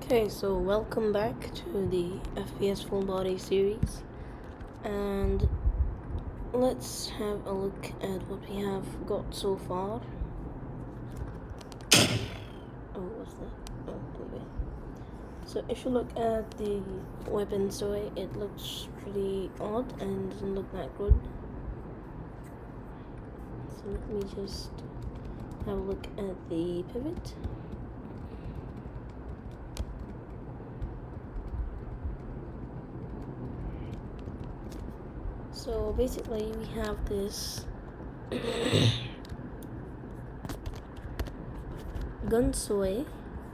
Okay, so welcome back to the FPS Full Body series, and let's have a look at what we have got so far. Oh, what's that? Oh, anyway. So if you look at the weapon sway, it looks pretty odd and doesn't look that good. So let me just have a look at the pivot. So basically we have this gun sway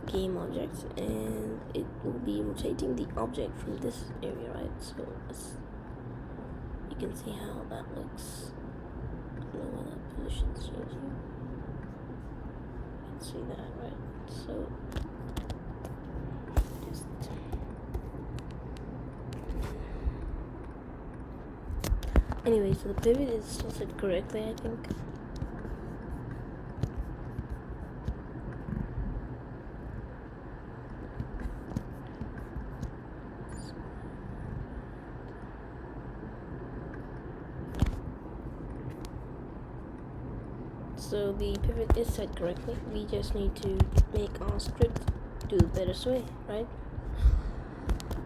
game object, and it will be rotating the object from this area, right? So you can see how that looks. I don't know why that position's changing. You can see that, right? So just anyway, so the pivot is still set correctly, I think. So the pivot is set correctly. We just need to make our script do better sway, right?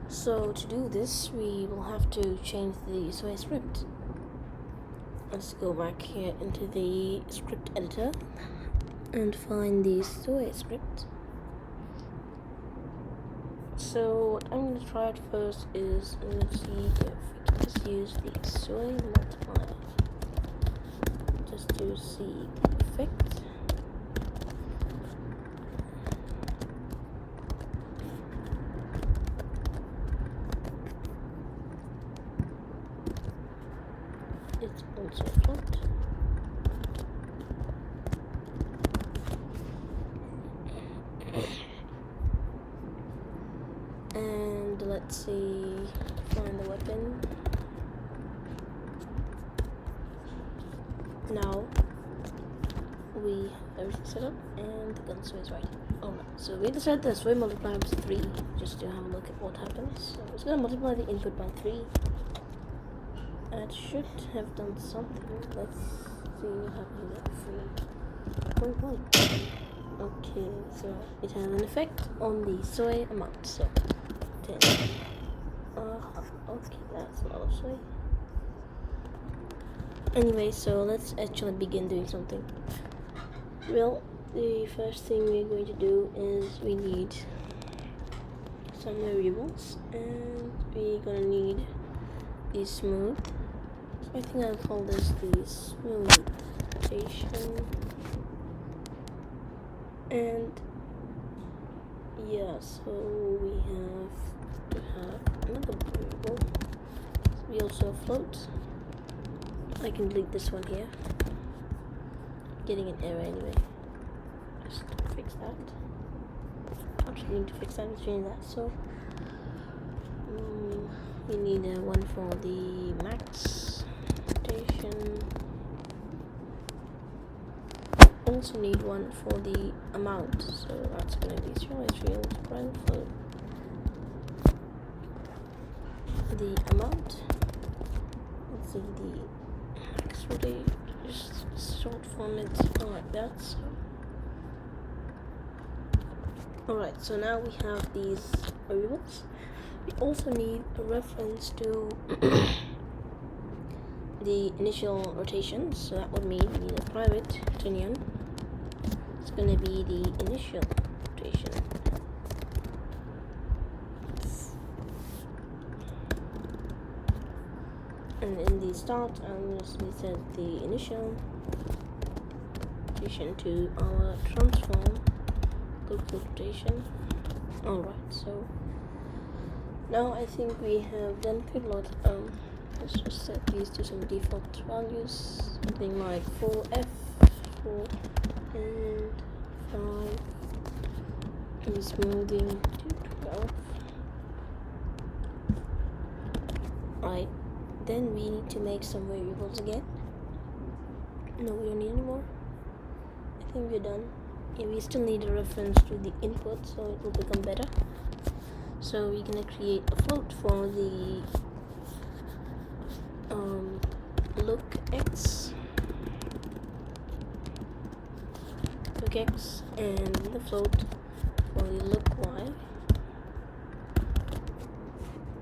So to do this, we will have to change the sway script. Let's go back here into the script editor and find the sway script. So what I'm going to try at first is I'm going to see if we can just use the sway multiplier just to see the effect. It's also flat. And let's see, find the weapon. Now we have everything set up and the gun sway is right. Alright, so we decided the sway multiplier was 3 just to have a look at what happens. So it's going to multiply the input by 3. That should have done something. Let's see what happens at 3.1. Okay, so it has an effect on the sway amount. So 10. Okay, that's a lot of sway. Anyway, so let's actually begin doing something. Well, the first thing we're going to do is we need some variables, and we're gonna need the smooth. So I think I'll call this the smooth rotation. And yeah, so we have to have another variable. We also have float. I can delete this one here. Getting an error anyway. Just fix that. Actually need to fix that and change that. So we need one for the max rotation. Also need one for the amount. So that's gonna be 0 prime float. The amount. Let's see the max rotation. Just short form it like that. So alright, so now we have these variables. We also need a reference to the initial rotation, so that would mean we need a private union. It's going to be the initial rotation. And in the start, I'm just going to set the initial rotation to our transform local rotation. Alright, so now I think we have done quite a lot. Let's just set these to some default values, something like 4F, 4 and 5, and smoothing to 12. Right, then we need to make some variables again. No, we don't need any more. I think we're done. Yeah, we still need a reference to the input, so it will become better. So we're gonna create a float for the look x, and the float for the look y.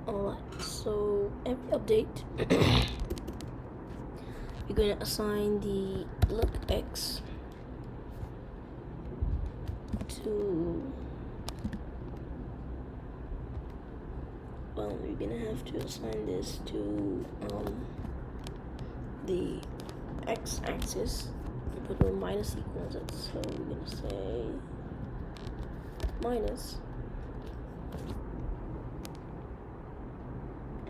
Alright, so every update we're going to assign the look x to, well, we're going to have to assign this to the x-axis, but we'll minus equals it, so we're going to say minus,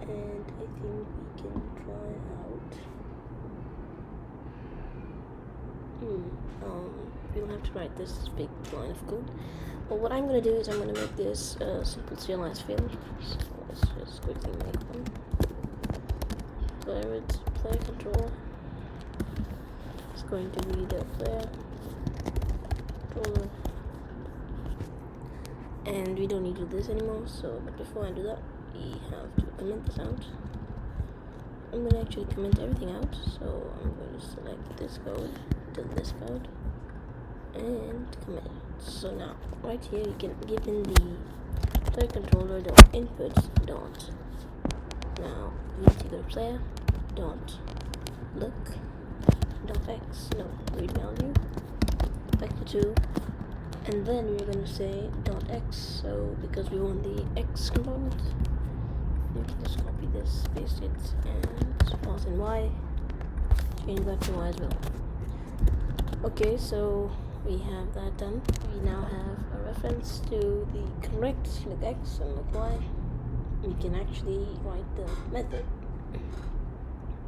and I think we can try out, we'll have to write this big line of code. Well, what I'm going to do is I'm going to make this a simple serialized field, so let's just quickly make one. Where it's player controller, it's going to be the player controller, and we don't need to do this anymore. So, but before I do that, we have to comment this out. I'm going to actually comment everything out, so I'm going to select this code, to this code, and commit it. So now, right here, you can give in the player controller dot input dot. Now we need to go to player dot look dot x, no, read value vector 2, and then we're going to say dot x. So because we want the x component, you can just copy this, paste it, and pass in y, change that to y as well. Okay, so we have that done. We now have a reference to the correct look x and look y. We can actually write the method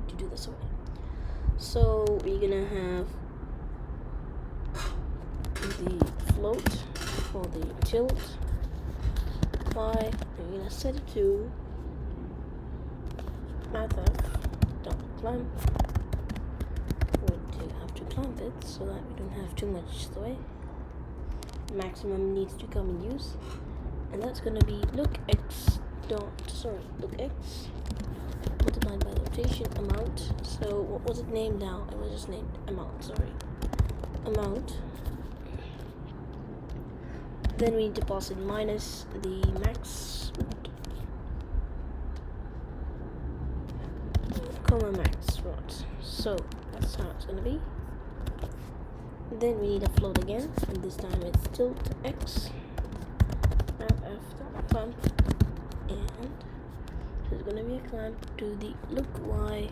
to do this away. So we're gonna have the float for the tilt y. We're gonna set it to math.clamp. We have to clamp it so that we don't have too much sway. Maximum needs to come in use, and that's gonna be look x multiplied by the rotation amount. So what was it named now? It was just named amount, amount. Then we deposit minus the max comma max rod. So that's how it's gonna be. Then we need a float again, and this time it's tilt x clamp, and there's gonna be a clamp to the look y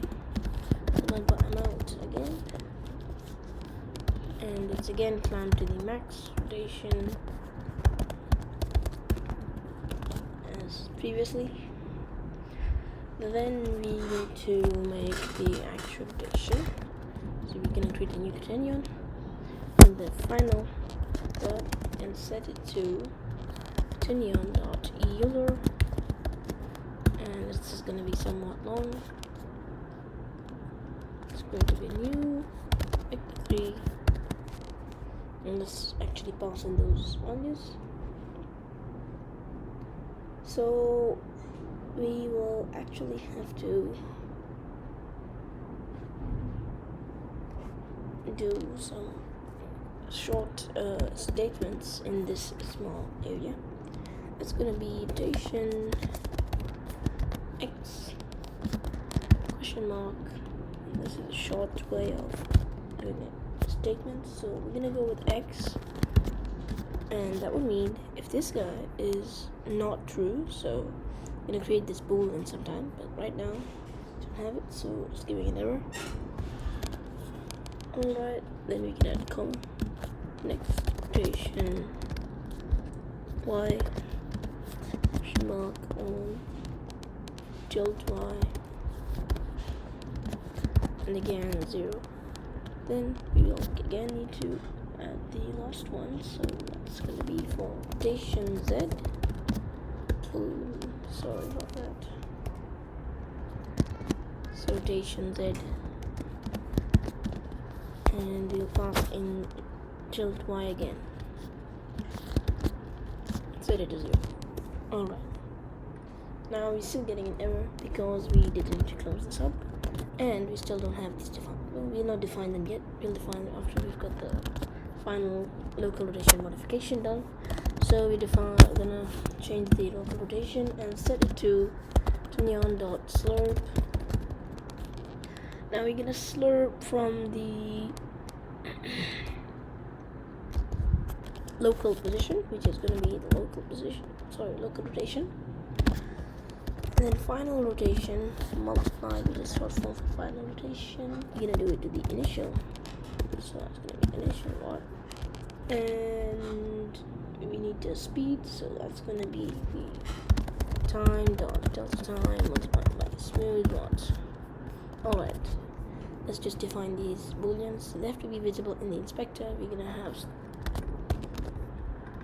multiplied by amount again, and it's again clamped to the max rotation as previously. Then we need to make the actual rotation, so we're gonna create a new continuum in the final dot and set it to continuum.euler, and this is going to be somewhat long. It's going to be new vector 3, and let's actually pass in those values. So we will actually have to do some short statements in this small area. It's gonna be rotation x question mark. This is a short way of doing a statement, so we're gonna go with x, and that would mean if this guy is not true, so I'm gonna create this boolean sometime, but right now I don't have it, so just giving an error. Alright, then we can add a comma. Next rotation y question mark on tilt y, and again 0. Then we will again need to add the last one, so that's going to be for rotation z. Ooh, sorry about that. So rotation z, and we'll pass in tilt y again. set it to 0. Alright. Now we're still getting an error because we didn't close this up, and we still don't have these defined. Well, we'll not define them yet. We'll define them after we've got the final local rotation modification done. So we're gonna change the local rotation and set it to neon.slurp. Now we're gonna slurp from the local position, which is gonna be the local rotation. And then final rotation multiplied with the short form for final rotation. We're gonna do it to the initial. So that's gonna be initial what? And we need the speed, so that's gonna be the time dot delta time multiplied by smooth dot. Alright. Let's just define these booleans. They have to be visible in the inspector. We're gonna have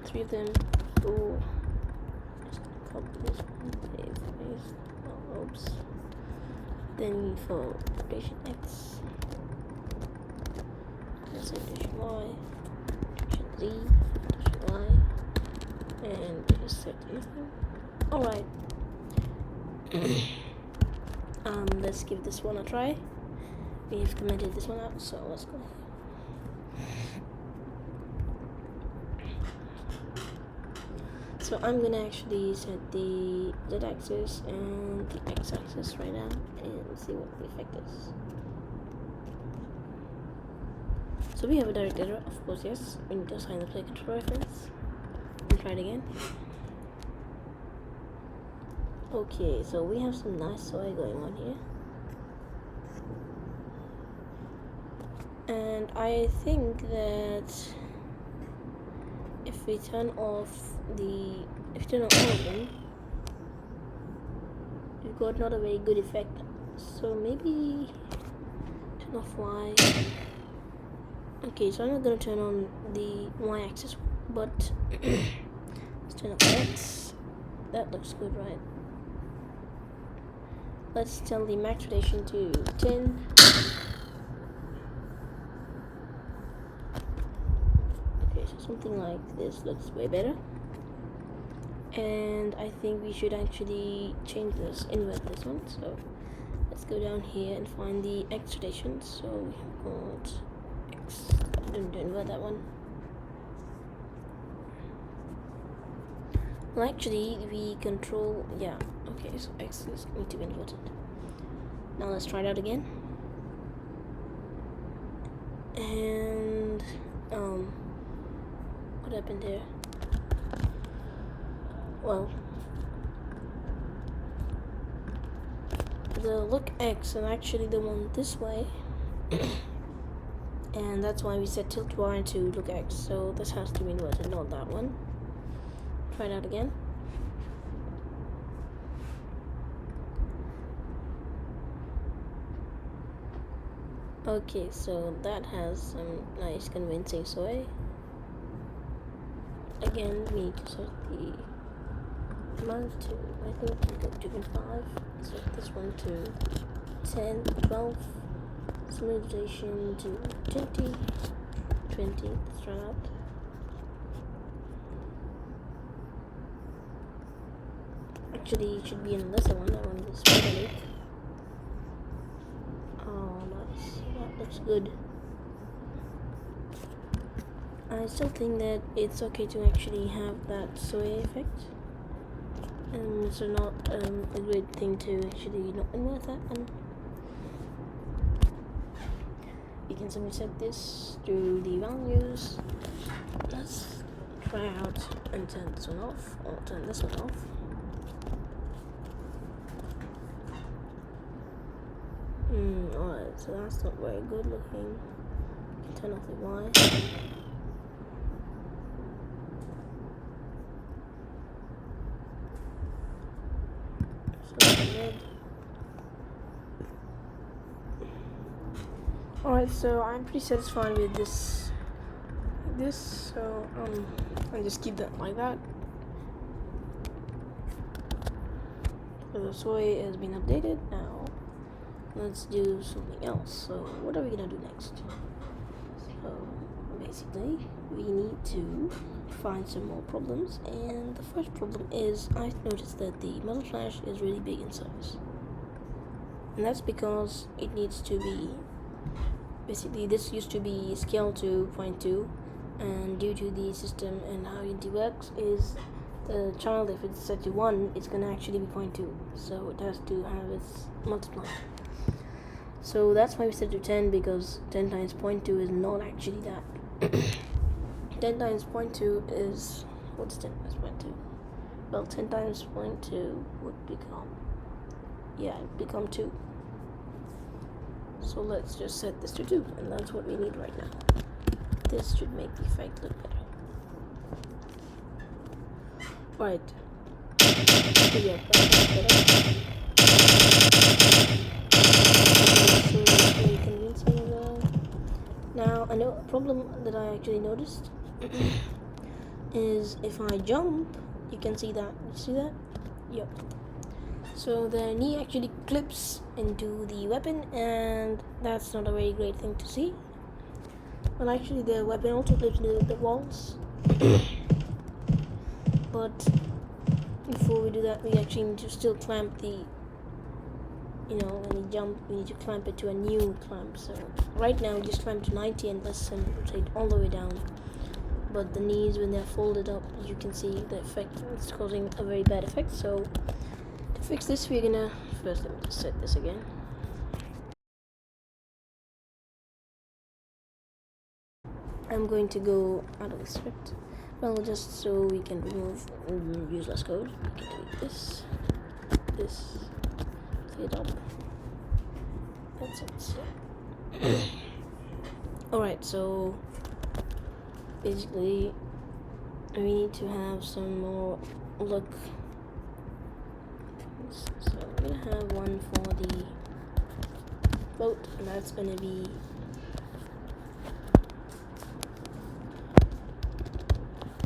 3 of them. Oh, just copy this one. Paste. Oh, oops. Then for rotation x, let's say rotation y, rotation z, rotation y, and just set anything. Alright. Let's give this one a try. We have commented this one out, so let's go. So I'm gonna actually set the z-axis and the x-axis right now and see what the effect is. So we have a direct error, of course, yes. We need to assign the play control reference. And try it again. Okay, so we have some nice soy going on here. And I think that if we turn off all of them, we've got not a very good effect. So maybe turn off Y. Okay, so I'm not gonna turn on the Y-axis, but let's turn off X. That looks good, right? Let's tell the max rotation to 10. Okay, so something like this looks way better. And I think we should actually change this, invert this one. So let's go down here and find the X rotation. So we have got X. I didn't invert that one. Well, actually, we control. Yeah. Okay, so X is going to be inverted. Now let's try it out again. And what happened here? Well, the look X is actually the one this way, and that's why we set tilt Y to look X. So this has to be inverted, not that one. Try it out again. Okay, so that has some nice convincing soy. Again, we need to set the amount to, I think we go 2.5. Set this one to 10, 12. Smooth rotation to 20. Let's try out. Actually, it should be in lesser one. That one is really. Oh, nice. That looks good. I still think that it's okay to actually have that soy effect. So not a great thing to actually not invert that one. You can simply set this to the values. Let's try out and turn this one off, or turn this one off. Alright, so that's not very good looking. Turn off the Y. Alright, so I'm pretty satisfied with this. So I'll just keep that like that. So the soy has been updated. Now let's do something else. So what are we gonna do next? So basically we need to find some more problems, and the first problem is I noticed that the muzzle flash is really big in size, and that's because it needs to be, basically this used to be scaled to 0.2, and due to the system and how Unity works is the child, if it's set to 1, it's gonna actually be 0.2, so it has to have its multiplier. So that's why we set it to 10, because 10 times 0.2 is not actually that. 10 times 0.2 is, what's 10 times 0.2? Well, 10 times 0.2 would become, yeah, it'd become 2. So let's just set this to 2, and that's what we need right now. This should make the effect look better. Right. Yeah, that's better. So it's very convincing though. Now, I know a problem that I actually noticed is if I jump, you can see that. You see that? Yep. So the knee actually clips into the weapon, and that's not a very great thing to see. Well, actually the weapon also clips into the walls. But before we do that, we actually need to still clamp the, when you jump, we need to clamp it to a new clamp. So right now we just clamp to 90 and let's rotate all the way down. But the knees, when they're folded up, you can see the effect. It's causing a very bad effect. So to fix this, we're gonna first, let me just set this again. I'm going to go out of the script. Well, just so we can remove useless code, we can delete this, clear it up. That's it. So. Alright, so basically we need to have some more look. So I'm gonna have one for the float, and that's gonna be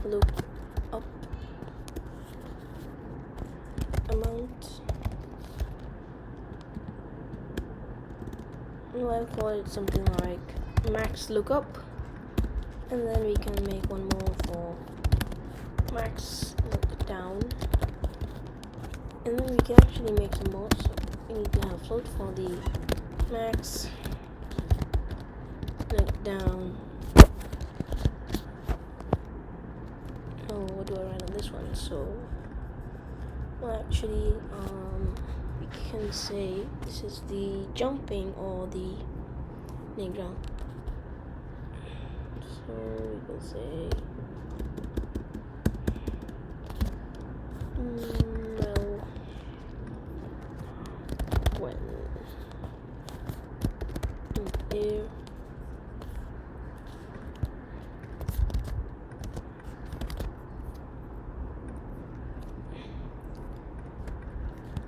look up amount. I'll call it something like max lookup, and then we can make one more for max look down, and then we can actually make some more. So we need to have float for the max look down. Oh, what do I write on this one? So, well, actually, we can say this is the jumping or the playground. So we can say, well, when in air.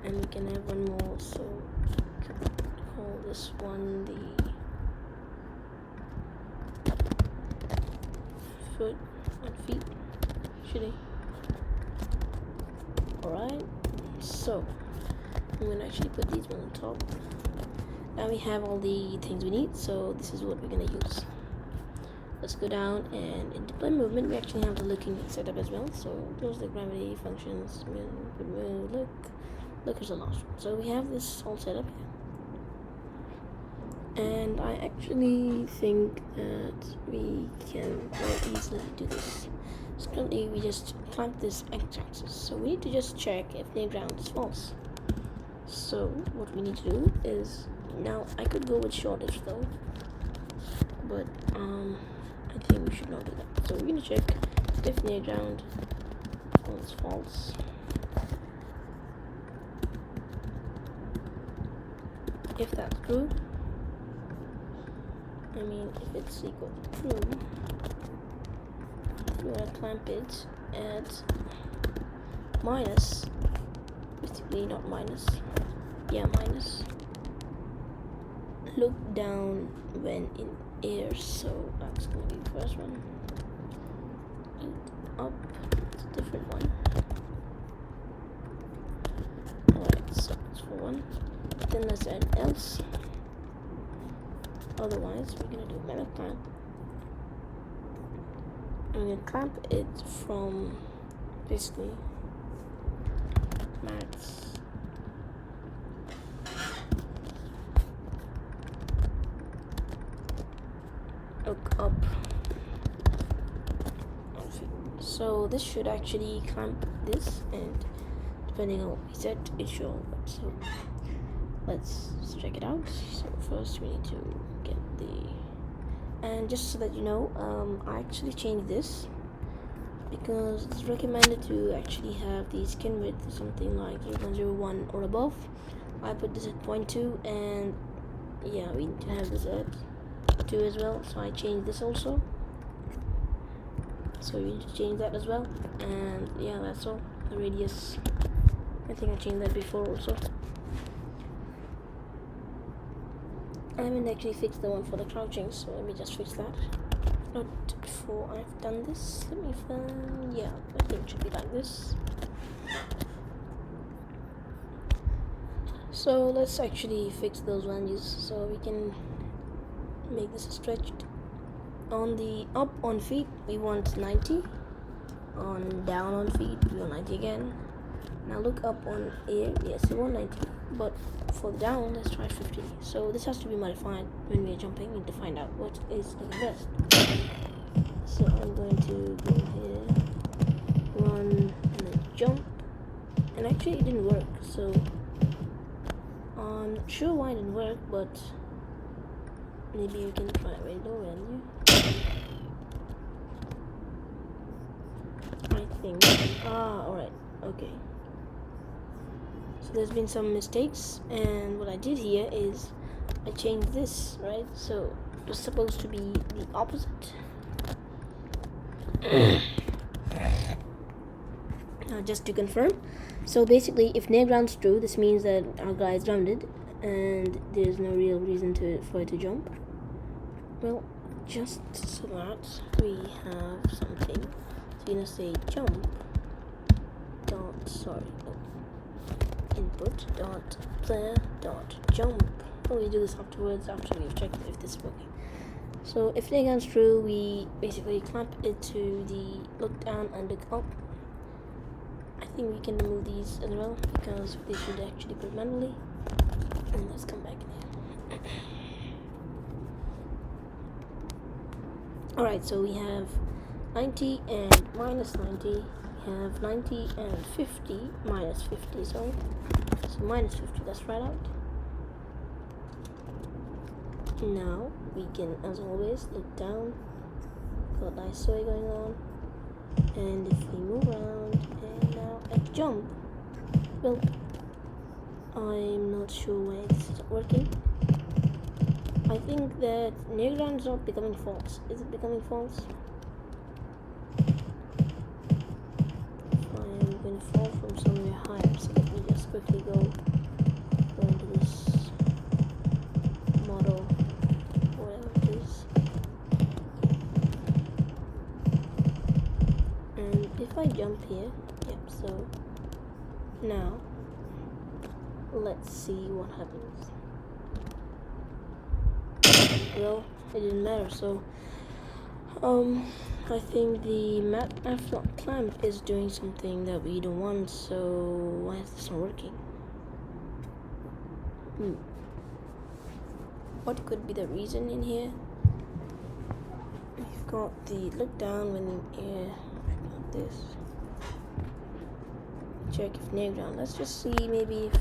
And we can have one more, so we can call this one the foot and feet, actually. Alright, so I'm going to actually put these one on top. Now we have all the things we need, so this is what we're going to use. Let's go down, and in deploy movement we actually have the looking setup as well. So close the gravity functions, look is the last one. So we have this all set up here, and I actually think that we can very easily do this. So currently we just clamp this x-axis, so we need to just check if the ground is false. So what we need to do is, now I could go with shortage though, but I think we should not do that. So we're going to check if near ground is false. If that's true, if it's equal to true, we're going to clamp it at minus, basically not minus, yeah, minus, look down when in air, so that's going to be the first one. Up, it's a different one. Alright, so it's for one. Then let's add else. Otherwise, we're gonna do meta clamp. I'm gonna clamp it from basically max hook up. So this should actually clamp this, and depending on what we set, it should work. So let's check it out. So first we need to get the, and just so that you know, I actually changed this because it's recommended to actually have the skin width something like 0.01 or above. I put this at 0.2, and yeah, we need to have this at 2 as well, so I changed this also. So you need to change that as well, and yeah, that's all. The radius, I think I changed that before also. I haven't actually fixed the one for the crouching, so let me just fix that. Not before I've done this. Let me find, yeah, I think it should be like this. So let's actually fix those values so we can make this stretched. On the up on feet we want 90, on down on feet we want 90 again. Now look up on air, yes we want 90, but for the down let's try 50. So this has to be modified when we're jumping. We need to find out what is the best. So I'm going to go here, run and then jump, and actually it didn't work, so I'm not sure why it didn't work, but maybe you can try a very low value. I think. Alright, okay. So there's been some mistakes, and what I did here is I changed this, right? So it was supposed to be the opposite. Just to confirm. So basically, if near ground's true, this means that our guy is grounded, and there's no real reason for it to jump. Well, just so that we have something. So you're gonna say jump dot input dot player dot jump. We do this afterwards after we've checked if this is working. So if near ground's true, we basically clamp it to the look down and look up. I think we can remove these as well because they should actually put manually. And let's come back in here. Alright, so we have 90 and minus 90. We have 90 and 50, minus 50, sorry. So minus 50, that's right out. Now we can, as always, look down. Got nice sway going on. And if we move around, and now I jump. Well, I'm not sure why this is working. I think that near ground is not becoming false. Is it becoming false? I am going to fall from somewhere higher, so let me just quickly go into this model, whatever it is. And if I jump here, yep, so now let's see what happens. Well, it didn't matter, so I think the mat after clamp is doing something that we don't want, so why is this not working? What could be the reason in here? We've got the look down when in air, got this. Check if near ground. Let's just see maybe if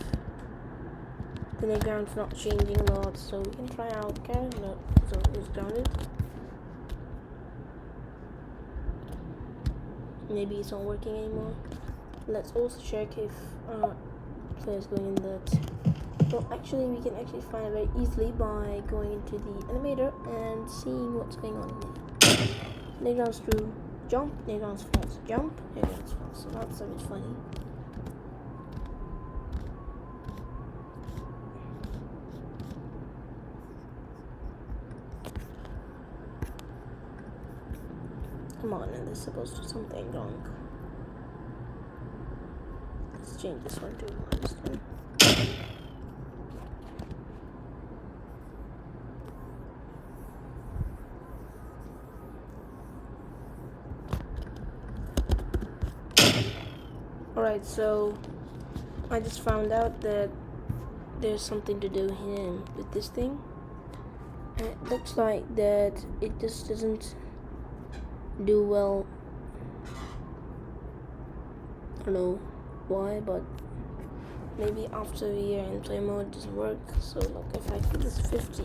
the near ground's not changing a lot, so we can try out carrot nut, so it's grounded. Maybe it's not working anymore. Let's also check if players going in that. Well, actually we can actually find it very easily by going into the animator and seeing what's going on here. Near ground's true, jump, near ground's false, jump, near ground's false. So that's a bit funny. Come on, and there's supposed to be something wrong. Let's change this one to -10. Alright, so I just found out that there's something to do here with this thing. And it looks like that it just doesn't do well. I don't know why, but maybe after a year in play mode it doesn't work. So look, if I put this 50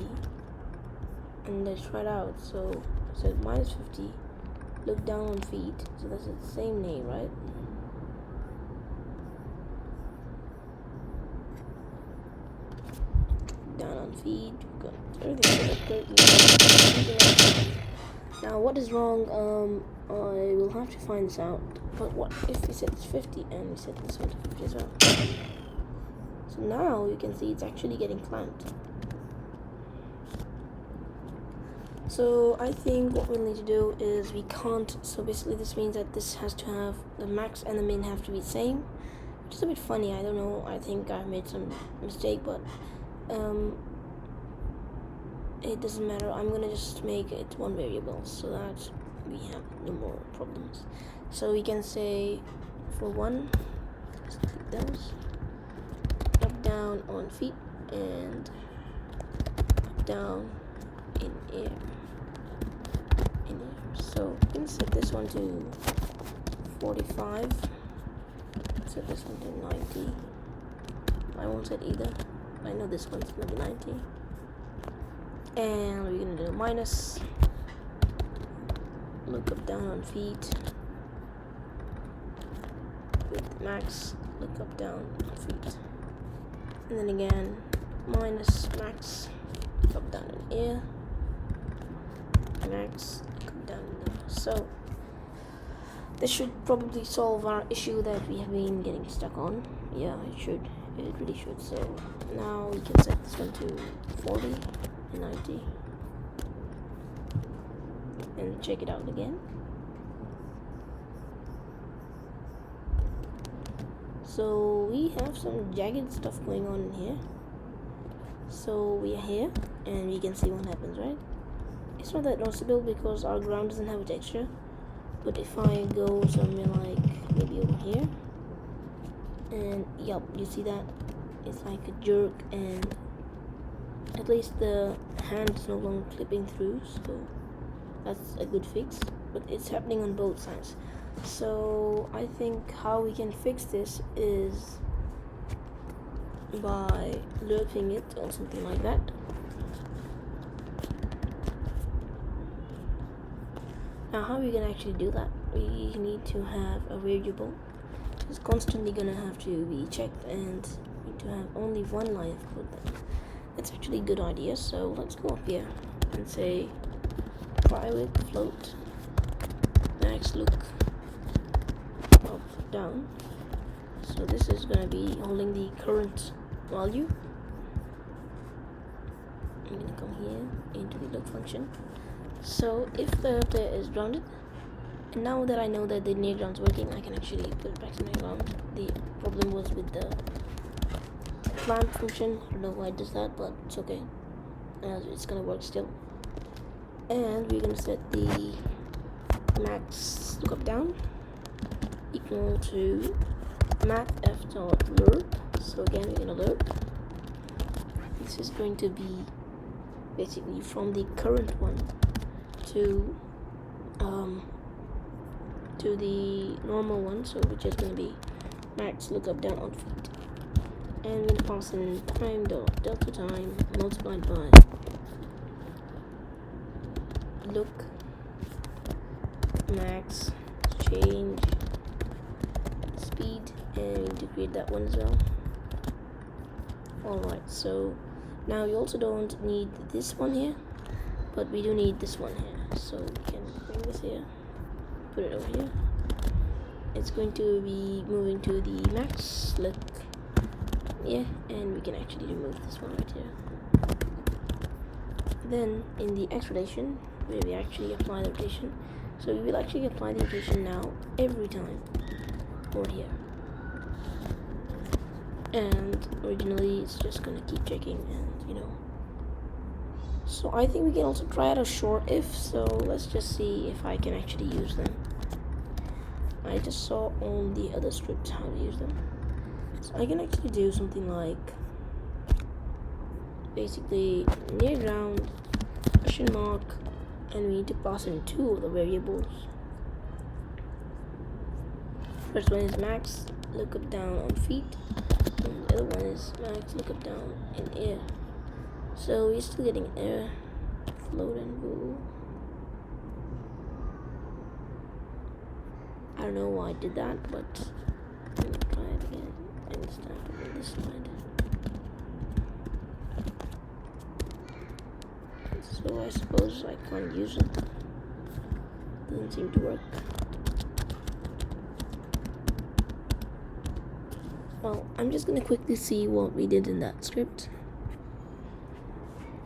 and I try it out, so it says minus 50, look down on feet, so that's the same name, right? Down on feet, got everything good. Now what is wrong? I will have to find this out. But what if we set this 50 and we set this one to 50 as well? So now you can see it's actually getting clamped. So I think what we'll need to do is we can't, so basically this means that this has to have, the max and the min have to be the same, which is a bit funny. I don't know, I think I've made some mistake, but it doesn't matter. I'm gonna just make it one variable so that we have no more problems. So we can say for one, just click those, up down on feet and up down in air. So we can set this one to 45, set this one to 90. I won't set either. I know this one's gonna be 90. And we're gonna do minus, look up down on feet, with max, look up down on feet, and then again minus max, look up down in air, max, look up down in air. So this should probably solve our issue that we have been getting stuck on. Yeah, it should, it really should. So now we can set this one to 40 and 90 and check it out again. So we have some jagged stuff going on in here. So we are here and we can see what happens, right? It's not that noticeable because our ground doesn't have a texture, but if I go somewhere like maybe over here, and yep, you see that it's like a jerk, and at least the hand is no longer clipping through, so that's a good fix. But it's happening on both sides. So I think how we can fix this is by looping it or something like that. Now how we can actually do that? We need to have a variable which is constantly gonna have to be checked, and we need to have only one line of code then. It's actually a good idea. So let's go up here and say private float max look up down. So this is going to be holding the current value. I'm going to come here into the look function. So if the player is grounded, and now that I know that the near ground is working, I can actually put it back to near ground. The problem was with the clamp function. I don't know why it does that, but it's okay. It's gonna work still. And we're gonna set the max lookup down equal to math f dot lerp. So again, we're gonna lerp. This is going to be basically from the current one to the normal one, so which is going to be max lookup down on feet, and we're going to pass in time dot delta time multiplied by look max change speed, and we need to create that one as well. Alright, so now we also don't need this one here, but we do need this one here, so we can bring this here, put it over here. It's going to be moving to the max look, yeah, and we can actually remove this one right here. Then in the X rotation, where we actually apply the rotation, so we will actually apply the rotation now every time over here. And originally it's just gonna keep checking, and you know. So I think we can also try out a short if, so let's just see if I can actually use them. I just saw on the other scripts how to use them. So I can actually do something like basically near ground question mark, and we need to pass in two of the variables. First one is max look up down on feet, and the other one is max look up down in air. So we're still getting air, float and go. I don't know why I did that, but I'm gonna try it again and start on this side. So I suppose I can't use it. Doesn't seem to work. Well, I'm just gonna quickly see what we did in that script.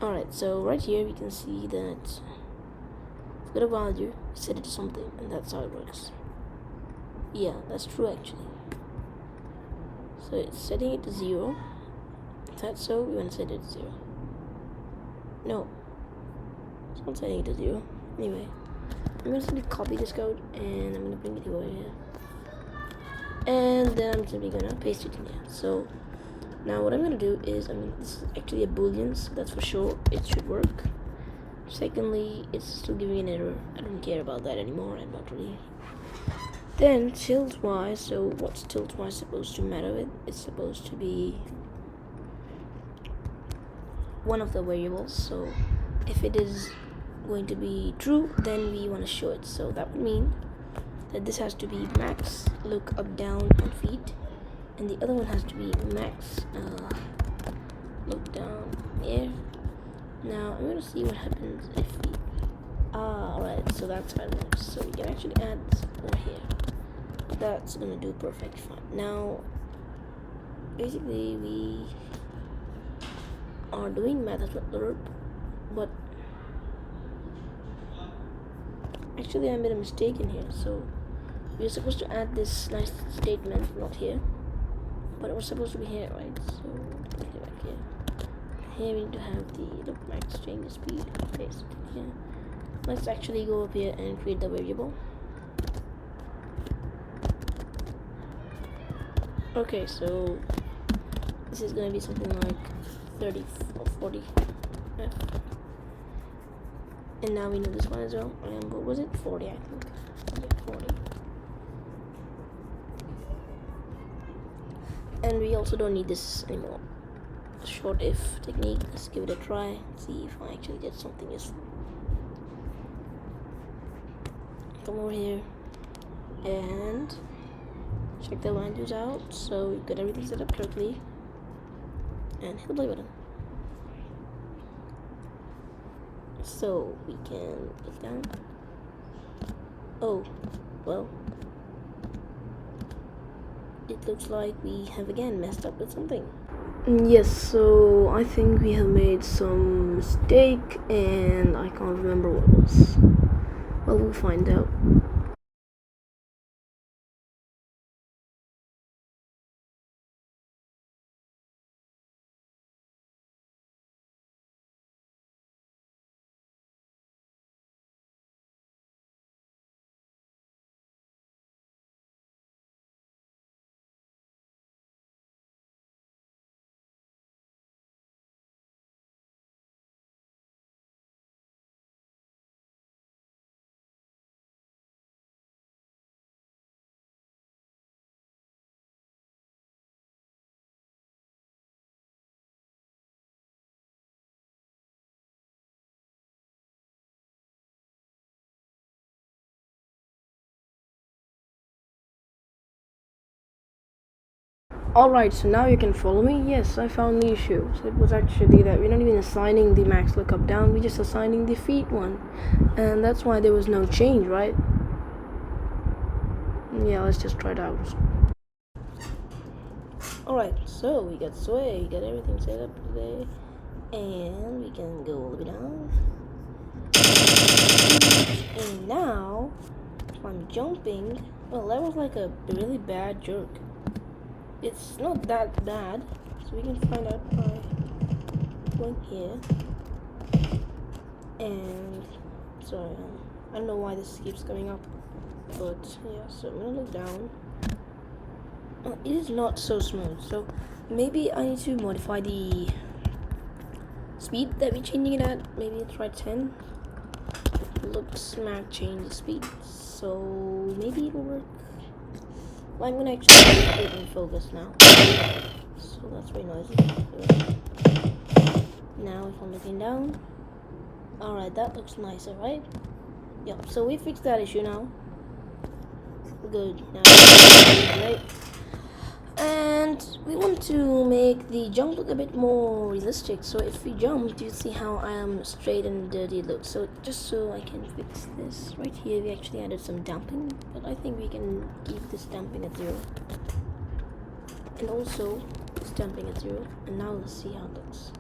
Alright, so right here we can see that it's got a value, set it to something, and that's how it works. Yeah, that's true actually. So it's setting it to 0. Is that so? We want to set it to 0. No. It's not setting it to 0. Anyway, I'm going to simply copy this code and I'm going to bring it over here. And then I'm simply going to paste it in here. So now what I'm going to do is, this is actually a boolean, so that's for sure. It should work. Secondly, it's still giving an error. I don't care about that anymore. I'm not really. Then tilt y, so what's tilt y supposed to matter with? It's supposed to be one of the variables. So if it is going to be true, then we want to show it. So that would mean that this has to be max look up down on feet, and the other one has to be max look down air. Now I'm going to see what happens if we alright, so that's how it works. So we can actually add this over here. That's gonna do perfect fine. Now basically we are doing math.lerp, but actually I made a mistake in here. So we're supposed to add this nice statement, not here, but it was supposed to be here, right? So put it back here. Here we need to have the look max change speed, paste it here. Let's actually go up here and create the variable. Okay, so this is going to be something like 30 or 40 F. And now we know this one as well. And what was it? 40, I think. Yeah, 40. And we also don't need this anymore. Short if technique. Let's give it a try. See if I actually get something useful. Come over here and check the values out. So we've got everything set up correctly, and hit the play button. So we can look down. Oh, well, it looks like we have again messed up with something. Yes, so I think we have made some mistake and I can't remember what it was. Well, we'll find out. Alright, so now you can follow me. Yes, I found the issue. So it was actually that we're not even assigning the max look up down, we're just assigning the feet one. And that's why there was no change, right? Yeah, let's just try it out. Alright, so we got sway, we got everything set up today. And we can go all the way down. And now, if I'm jumping, well, that was like a really bad jerk. It's not that bad, so we can find out by going here and Sorry, I don't know why this keeps coming up, but yeah. So I'm gonna look down. It is not so smooth, so maybe I need to modify the speed that we're changing it at. Maybe try 10. Looks might change the speed, so maybe it'll work. Well, I'm gonna actually put it in focus now, so that's very noisy. Now if I'm looking down, alright, that looks nicer, right? Yep, so we fixed that issue now. Good, now right. And we want to make the jump look a bit more realistic. So if we jump, you see how I am straight and dirty it looks. So just so I can fix this, right here we actually added some damping, but I think we can keep this damping at 0. And also this damping at 0. And now let's see how it looks.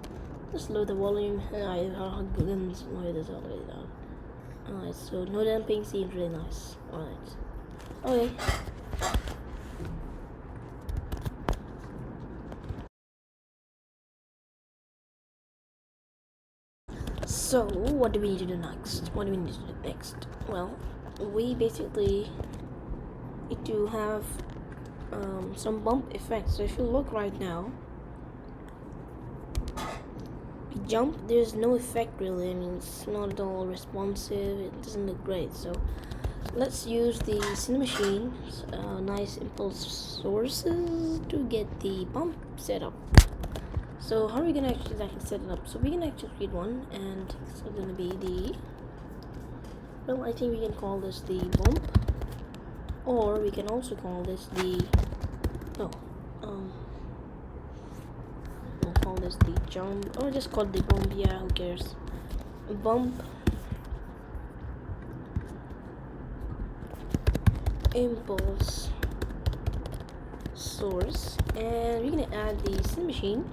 Just lower the volume. Lower this all the way down. Alright, so no damping seems really nice. Alright. Okay. So, what do we need to do next? Well, we basically need to have some bump effects. So if you look right now, we jump, there's no effect really. I mean, it's not at all responsive. It doesn't look great. So let's use the cinemachine, nice impulse sources to get the bump set up. So how are we gonna actually set it up? So we can actually create one, and it's gonna be the, well, I think we can call this the bump, or we can also call this the, we'll call this the jump, or just call it the bump. Yeah, who cares? Bump impulse source, and we're gonna add the cinemachine.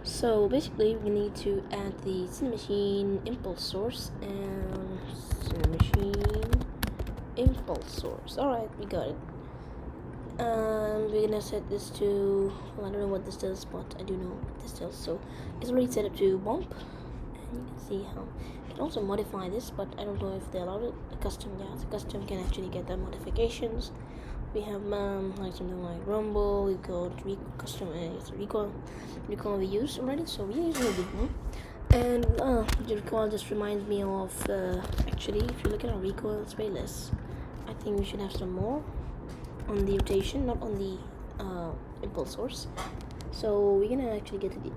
So basically we need to add the cinemachine impulse source and cinemachine impulse source. Alright, we got it. We're gonna set this to, well, I don't know what this does, but I do know what this does. So it's already set up to bump, and you can see how you can also modify this, but I don't know if they allowed it. The custom, yeah, the custom can actually get the modifications. We have like something like rumble. We got custom recoil we used already, so we use a big one. And the recoil just reminds me of actually, if you look at our recoil, it's way less. I think we should have some more on the rotation, not on the impulse source. So we're gonna actually get to the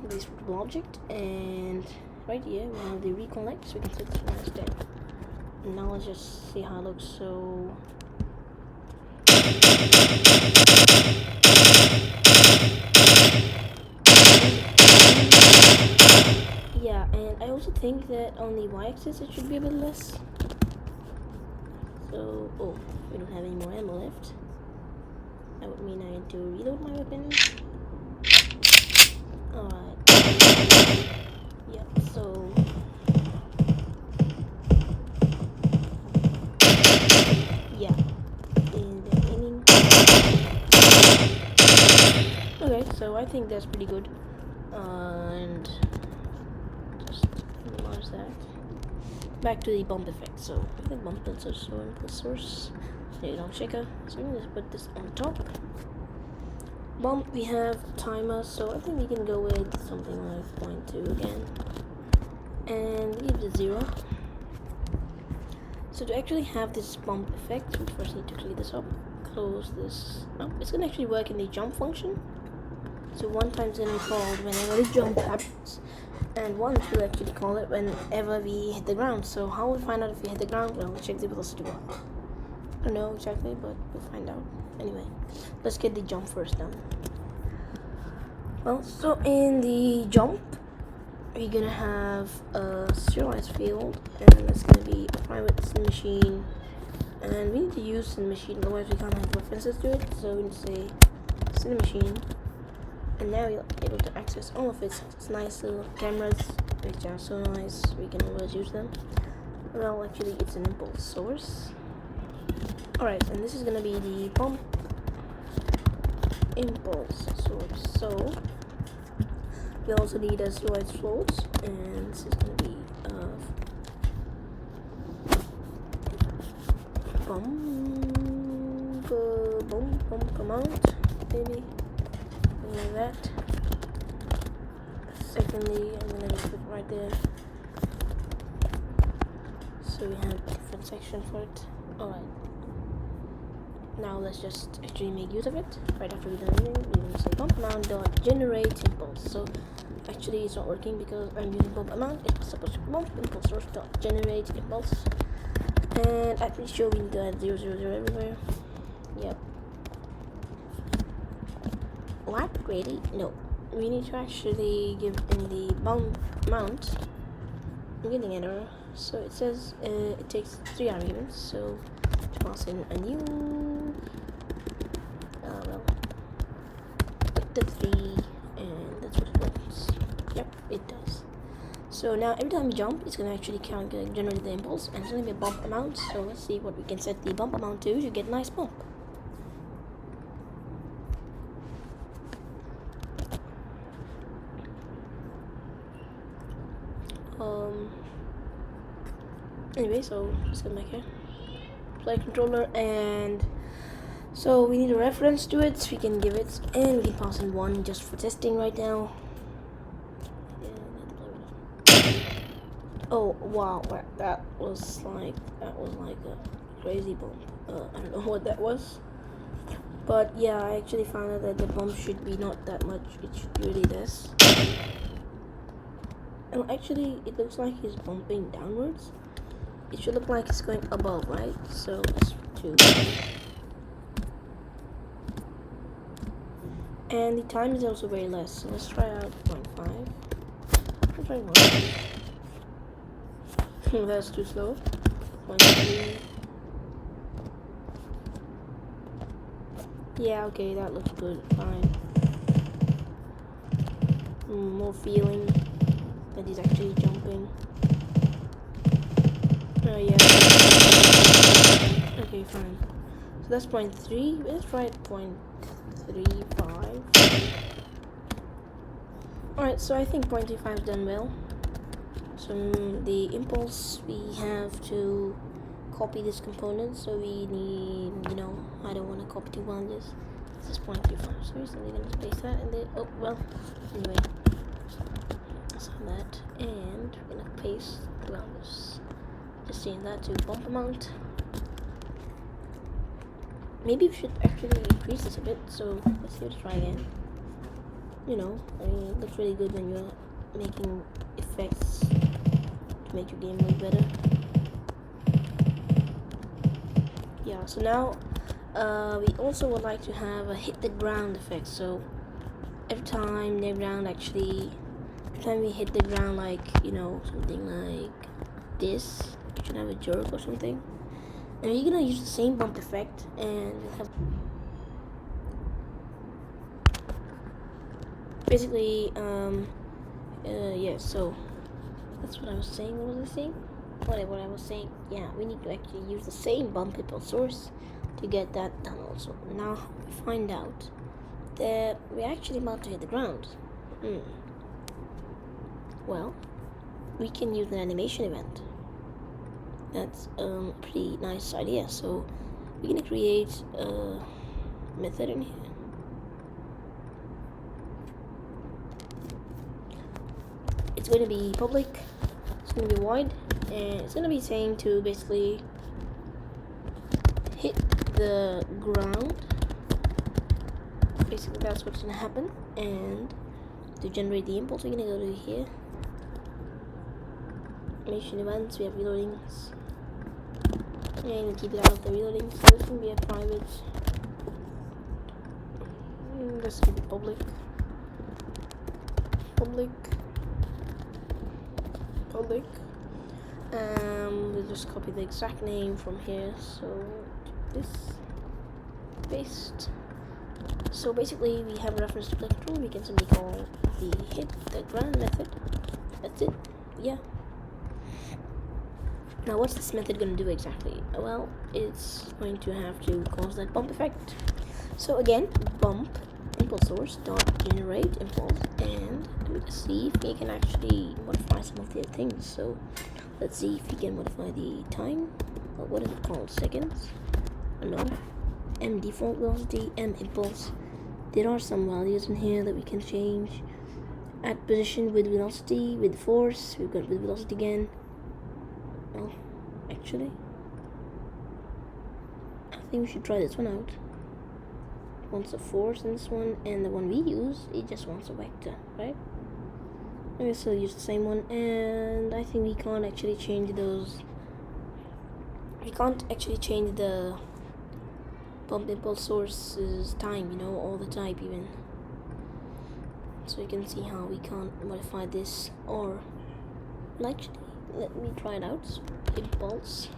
this rootable object, and right here we have the reconnect, so we can set this one instead. And now let's just see how it looks. So yeah, and I also think that on the y-axis it should be a bit less. So, oh, we don't have any more ammo left. That would mean I need to reload my weapon. Alright. Yep, so yeah. Okay, so I think that's pretty good. And just minimize that. Back to the bump effect. So the bump impulse source. There you go, shaker. So we're gonna put this on top. Bump, we have timer, so I think we can go with something like 0.2 again. And leave the 0. So to actually have this bump effect, we first need to clear this up. Close this up. It's gonna actually work in the jump function. So one time's gonna be called whenever the jump happens, and one will actually call it whenever we hit the ground. So how will we find out if we hit the ground? Well, we'll check the velocity bar. I don't know exactly, but we'll find out. Anyway, let's get the jump first done. Well, so in the jump, we're gonna have a serialized field, and it's gonna be a private cinemachine, and we need to use cinemachine, otherwise we can't have references to it. So we need to say cinemachine. And now you're able to access all of its nice little cameras, which are so nice, we can always use them. Well, actually it's an impulse source. Alright, and this is gonna be the bump impulse source. So we also need a steroid float, and this is gonna be bump amount, maybe like that. Secondly, I'm gonna just put it right there, so we have a different section for it. Alright, now let's just actually make use of it. Right after we're done here, we're gonna say bump amount dot generate impulse. So actually it's not working because I'm using bump amount. It's supposed to be bump impulse source dot generate impulse, and I'm pretty sure we need to add 0, 0, 0 everywhere. Yep. What? Really? No. We need to actually give in the bump amount. I'm getting an error. So it says it takes 3 arguments. So to pass in a new, well, put the 3, and that's what it wants. Yep, it does. So now every time you jump, it's gonna actually generate the impulse, and it's gonna be a bump amount. So let's see what we can set the bump amount to get a nice bump. Anyway, so let's go back here. Play controller, and so we need a reference to it. So we can give it, and we can pass in 1 just for testing right now. Oh wow, that was like a crazy bump. I don't know what that was, but yeah, I actually found out that the bump should be not that much. It should be really this. And actually, it looks like he's bumping downwards. It should look like it's going above, right? So let's do. And the time is also very less. So let's try out 0.5. Let's try 1. That's too slow. 0.3. Yeah, okay, that looks good. Fine. More feeling that he's actually jumping. Oh yeah. Okay, fine. So that's 0.3. Let's try 0.35. Alright, so I think 0.35 is done well. So the impulse, we have to copy this component. So we need, I don't want to copy 2 values. This is 0.35. So we're simply going to paste that and then, oh, well, anyway. So that, and we're going to paste 2 values. Just change that to bump amount. Maybe we should actually increase this a bit. So let's give it a try again. I mean, it looks really good when you're making effects to make your game look better. Yeah, so now we also would like to have a hit the ground effect. So every time we hit the ground, like, something like this, you should have a jerk or something. And we're gonna use the same bump effect, and we'll have basically, yeah, so that's what I was saying. What was I saying? What I was saying, yeah, we need to actually use the same bump impulse source to get that done also. Now we find out that we're actually about to hit the ground. Well, we can use an animation event. That's a pretty nice idea. So we're gonna create a method in here. It's going to be public, it's going to be void, and it's going to be saying to basically hit the ground. Basically that's what's going to happen. And to generate the impulse, we're going to go to here, animation events, we have reloadings, and keep it out of the reloading. So this can be a private, this can be public, we'll just copy the exact name from here. So this, paste. So basically we have a reference to play control. We can simply call the hit the ground method. That's it. Yeah. Now what's this method going to do exactly? Well, it's going to have to cause that bump effect. So again, bump impulse source dot generate impulse, and let's see if we can actually modify some of the things. So let's see if we can modify the time. What is it called? Seconds. no, M default velocity, M impulse. There are some values in here that we can change. At position with velocity, with force, we've got with velocity again. Oh, actually, I think we should try this one out. It wants a force in this one, and the one we use, it just wants a vector, right? I'm gonna still use the same one, and I think we can't actually change those. We can't actually change the pump impulse source's time, you know, all the type even. So you can see how we can't modify this, or actually, let me try it out. So, impulse.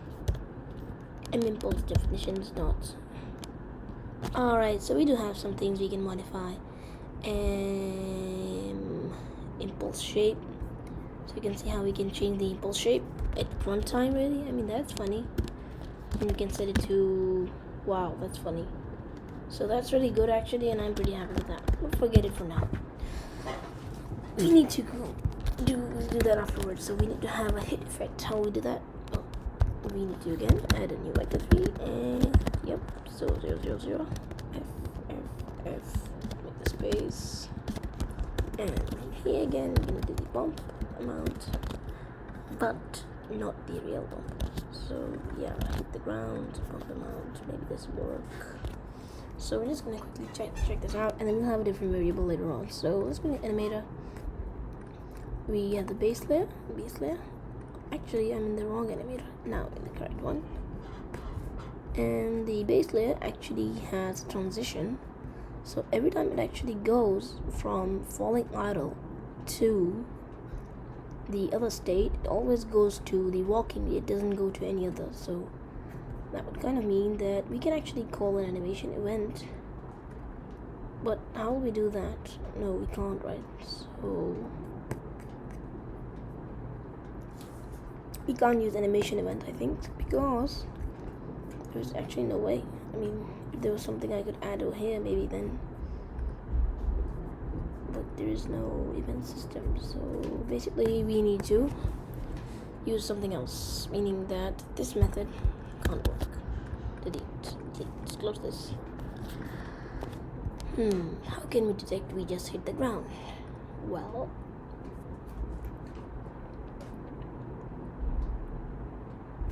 M impulse definition is not. Alright, so we do have some things we can modify. Impulse shape. So you can see how we can change the impulse shape at runtime, really. I mean, that's funny. And we can set it to, wow, that's funny. So that's really good actually, and I'm pretty happy with that. We'll forget it for now. We need to go do that afterwards. So we need to have a hit effect. How we do that? Oh, we need to again add a new vector 3, and yep, so 0 0 0 f make the space, and here again we need to do the bump amount, but not the real bump. So yeah, hit the ground, bump amount, maybe this will work. So we're just gonna quickly check this out, and then we'll have a different variable later on. So let's go to animator. We have the base layer. Actually, I'm in the wrong animator. Now in the correct one. And the base layer actually has a transition. So every time it actually goes from falling idle to the other state, it always goes to the walking. It doesn't go to any other. So that would kind of mean that we can actually call an animation event. But how will we do that? No, we can't, right? So we can't use animation event, I think, because there's actually no way. I mean, if there was something I could add over here, maybe then. But there is no event system, so basically we need to use something else, meaning that this method can't work. Delete. Let's close this. How can we detect we just hit the ground? Well,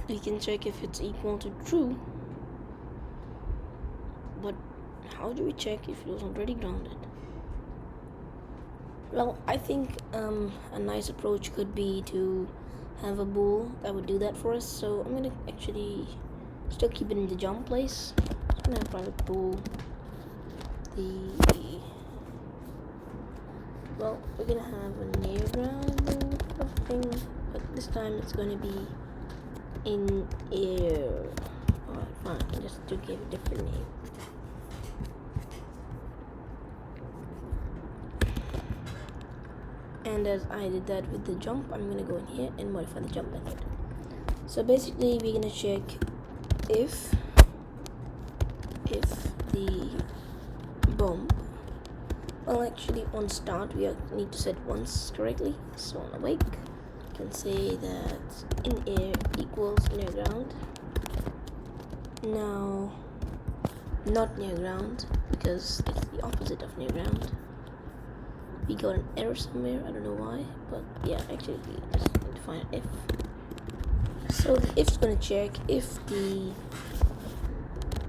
we can check if it's equal to true, but how do we check if it was already grounded? Well, I think a nice approach could be to have a bool that would do that for us. So I'm gonna actually still keep it in the jump place. I'm gonna have private bool. Well, we're gonna have a near ground bool thing, but this time it's gonna be in air. Alright, fine, just to give a different name. And as I did that with the jump, I'm gonna go in here and modify the jump method. So basically we're gonna check if the bump, well actually on start we need to set once correctly. So on awake you can say that in air equals near ground. Now not near ground, because it's the opposite of near ground. We got an error somewhere, I don't know why, but yeah, actually we just need to find an if. So the if's gonna check if the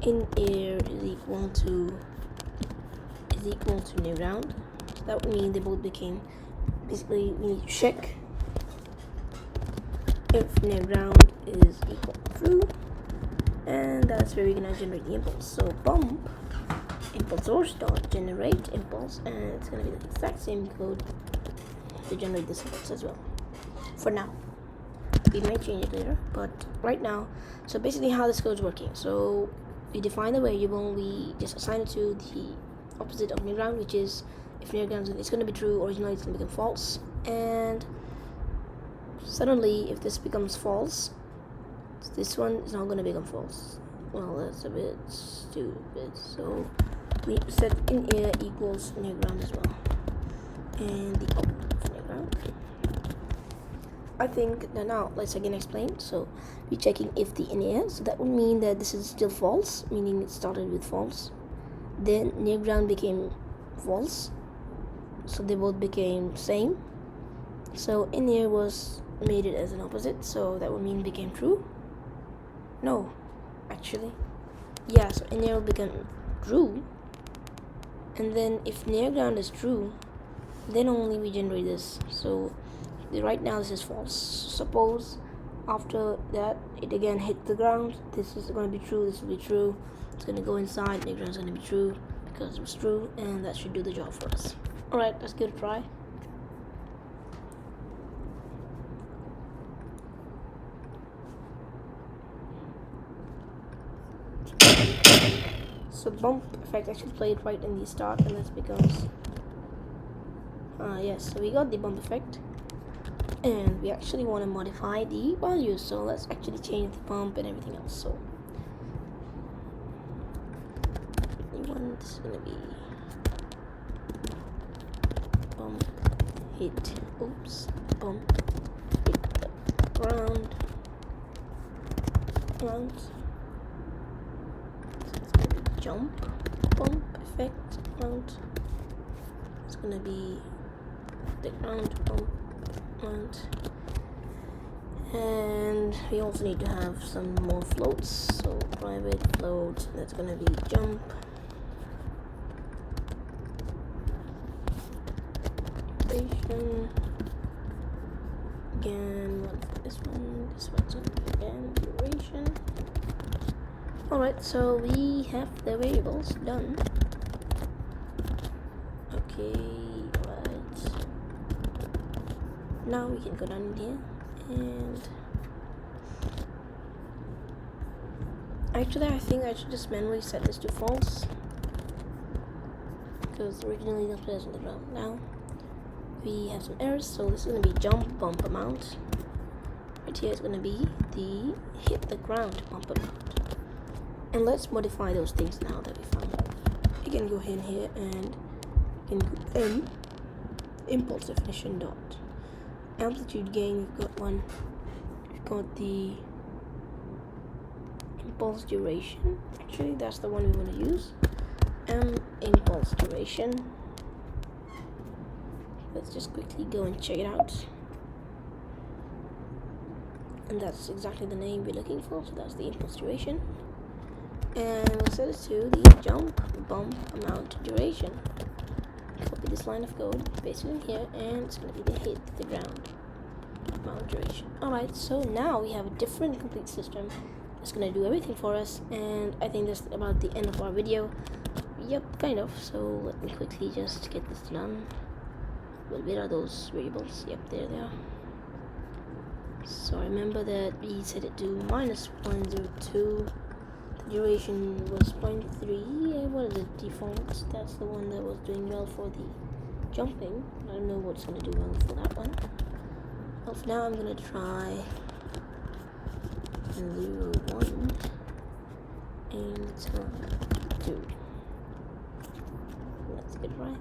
in air is equal to near ground. So that would mean they both became, basically we need to check if near ground is equal to true, and that's where we're gonna generate the impulse. So bump impulse source dot generate impulse, and it's gonna be the exact same code to generate this impulse as well. For now, we may change it later, but right now, so basically how this code's working. So we define the variable, we just assign it to the opposite of near ground, which is if near ground is going to be true, originally it's going to become false, and suddenly if this becomes false, this one is not going to become false. Well, that's a bit stupid. So we set in air equals near ground as well, and the output of near ground. I think that now let's again explain. So we're checking if the in air, so that would mean that this is still false, meaning it started with false. Then near ground became false, so they both became same. So in air was made it as an opposite, so that would mean became true. No, actually, yeah. So in air became true, and then if near ground is true, then only we generate this. So right now this is false. Suppose after that it again hit the ground, this is going to be true, this will be true, it's going to go inside, near ground is going to be true because it was true, and that should do the job for us. Alright, let's give it a try. So bump effect actually played right in the start, and that's because yes, so we got the bump effect, and we actually want to modify the values, so let's actually change the bump and everything else. So the one is gonna be bump hit, oops, bump hit the ground, so it's gonna be jump bump effect ground. It's gonna be the ground bump ground. And we also need to have some more floats, so private float, that's gonna be jump duration. Again, what's this one's gonna be again duration. Alright, so we have the variables done. Okay, right. Now we can go down in here, and actually I think I should just manually set this to false, because originally that's what on the ground. Now we have some errors, so this is going to be jump bump amount. Right here is going to be the hit the ground bump amount. And let's modify those things now that we found out. You can go in here and you can go in impulse definition dot amplitude gain. We've got one. We've got the impulse duration. Actually, that's the one we want to use. Impulse duration. Let's just quickly go and check it out. And that's exactly the name we're looking for. So that's the impulse duration. And we'll set it to the jump bump amount duration. Copy this line of code, paste it in here, and it's going to be the hit the ground amount duration. Alright, so now we have a different complete system. It's going to do everything for us, and I think that's about the end of our video. Yep, kind of. So let me quickly just get this done. Well, where are those variables? Yep, there they are. So remember that we set it to minus 0.02. The duration was 0.3. What is it? Default. That's the one that was doing well for the jumping. I don't know what's going to do well for that one. Well, for now I'm going to try 0, 1, and it's going to do. Let's get it right.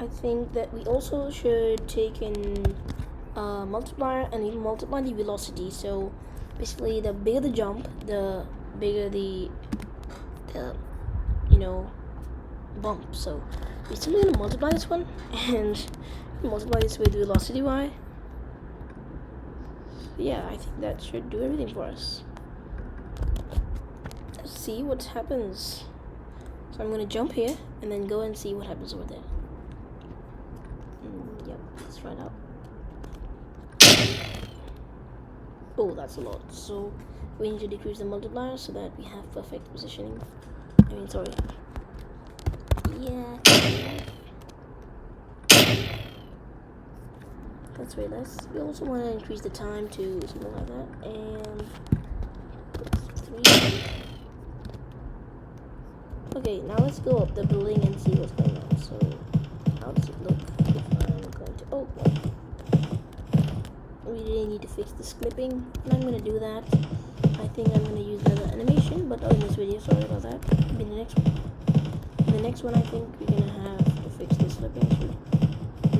I think that we also should take in multiplier and even multiply the velocity. So basically, the bigger the jump, the bigger the bump. So we're still gonna multiply this one and multiply this with velocity y. Yeah, I think that should do everything for us. Let's see what happens. So I'm gonna jump here and then go and see what happens over there. Yep, let's try it out. Oh, that's a lot. So we need to decrease the multiplier so that we have perfect positioning. I mean, sorry. Yeah. that's way less. We also want to increase the time to something like that, and 3. Okay, now let's go up the building and see what's going on. So, how does it look if I'm going to... Oh, we really need to fix this clipping, and I'm going to do that. I think I'm going to use another animation, but not in this video, sorry about that. In the next one, I think we're going to have to fix this clipping issue.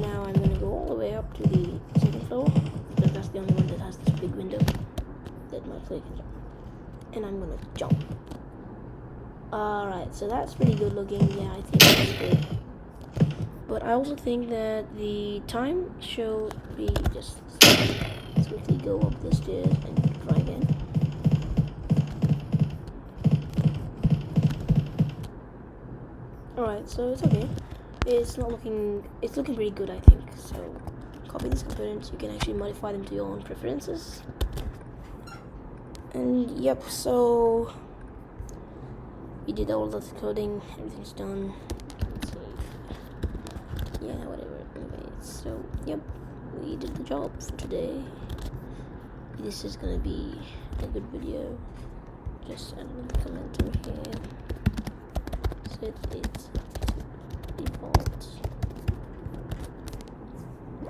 Now I'm going to go all the way up to the second floor, because that's the only one that has this big window that my player can jump. And I'm going to jump. Alright, so that's pretty good looking. Yeah, I think that's good. But I also think that the time should be just... Let's quickly go up the stairs and try again. Alright, so it's okay. It's looking pretty good, I think. So copy these components. You can actually modify them to your own preferences. And yep, so we did all the coding. Everything's done. Yeah, whatever. Anyway, so yep, we did the job for today. This is gonna be a good video. Just add a comment in here. Set it to default.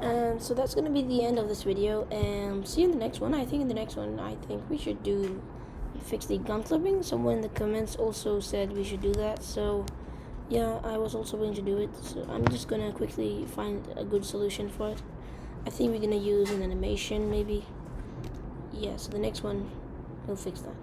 And so that's gonna be the end of this video, and see you in the next one. I think in the next one, I think we should fix the gun clipping. Someone in the comments also said we should do that, so yeah, I was also going to do it. So I'm just gonna quickly find a good solution for it. I think we're gonna use an animation maybe. Yeah, so the next one we'll fix that.